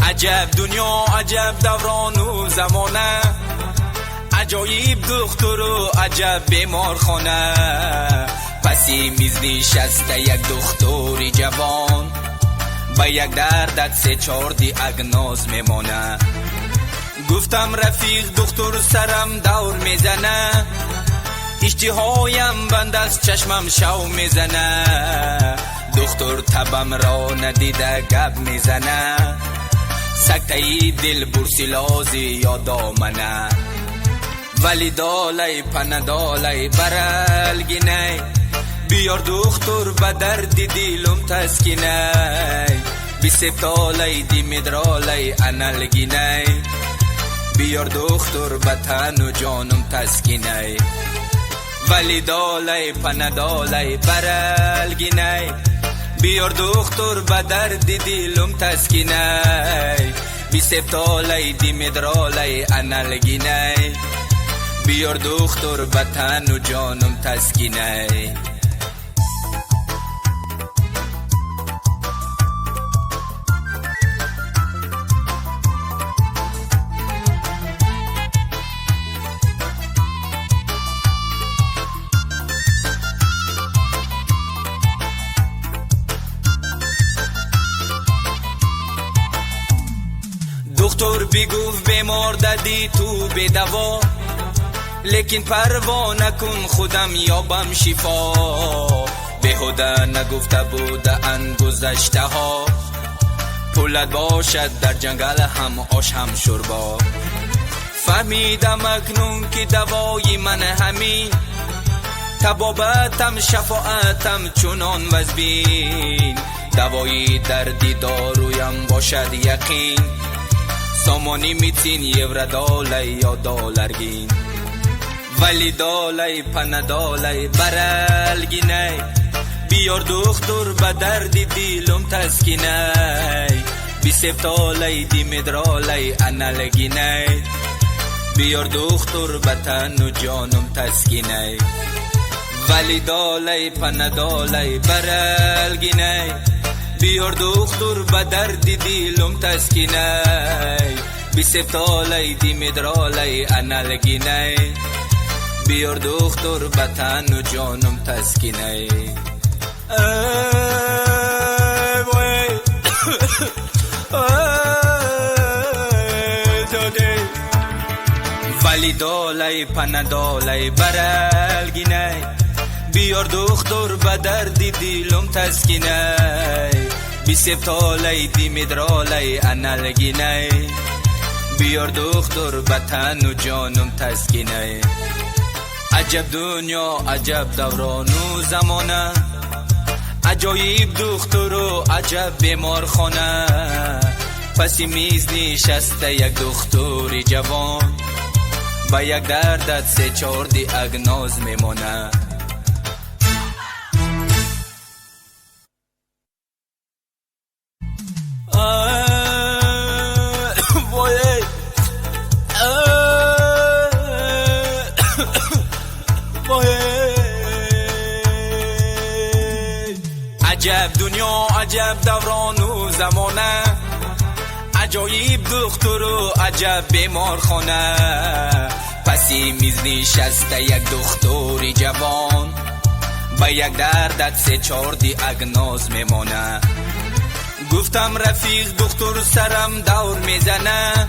عجب دنیا، عجب دوران و زمانه، عجایب دختر و عجب بیمارخانه. پسی میز نشسته یک دختر جوان، به یک دردت سه چار دیاگنوز میمانه. گفتم رفیق دکتر سرم دور میزنه، اشتهایم بند از چشمم شو میزنه. دکتر تبم را ندیده گپ میزنه، سکتهی دل برسلازی یاد آمنه. ولی دالی پندالی برالگینه، بیار دختر به درد دیلم تسکینه. بی سبتالی دی مدرالی انالگینه، بیار دختر به تن و جانم تسکینه. ولی دالی پندالی برالگینه، بیار دختر به درد دیلم تسکینه. بی سبتالی دی مدرالی انالگینه، بیار دختر به تن و جانم تسکینه. دکتر بگفت بیمار دادی تو به دوا، لیکن پروا نکن خودم یابم شفا. بهوده نگفته بوده ان گذشته ها، پولت باشد در جنگل هم آش هم شوربا. فهمیدم اکنون که دوای من همین، طبابتم شفاعتم چونان وزبین. دوای دردی دارویم باشد یقین، سامانی میتین یورا دالی یا دالرگین. ولی دالی پندالی برالگینه، بیار دختر به درد دیلم تسکینه. بی سبتالی دی مدرالی انالگینه، بیار دختر به تن و جانم تسکینه. ولی دالی پندالی برالگینه، بیار دختر به درد دیلم تسکینه. بی سبتالی دی مدرالی انالگینه، بیار دختر به تن و جانم تسکینه. ولی دالی پندالی برالگینه، بیار دختر به درد دیلم تسکینه. بی سبتالی دی مدرالی انالگینه، بیار دختر به تن و جانم تسکینه. عجب دنیا، عجب دوران و زمانه، عجایب دختر و عجب بیمارخانه. پسی میز نشسته یک دختر جوان، با یک دردت سه چار دیاگنوز میمانه. عجب دنیا، عجب دوران و زمانه، عجایب دختر و عجب بیمارخانه. پسی میز نشسته یک دختر جوان، با یک دردت سه چار دیاگنوز میمانه. گفتم رفیق دکتر سرم دور میزنه،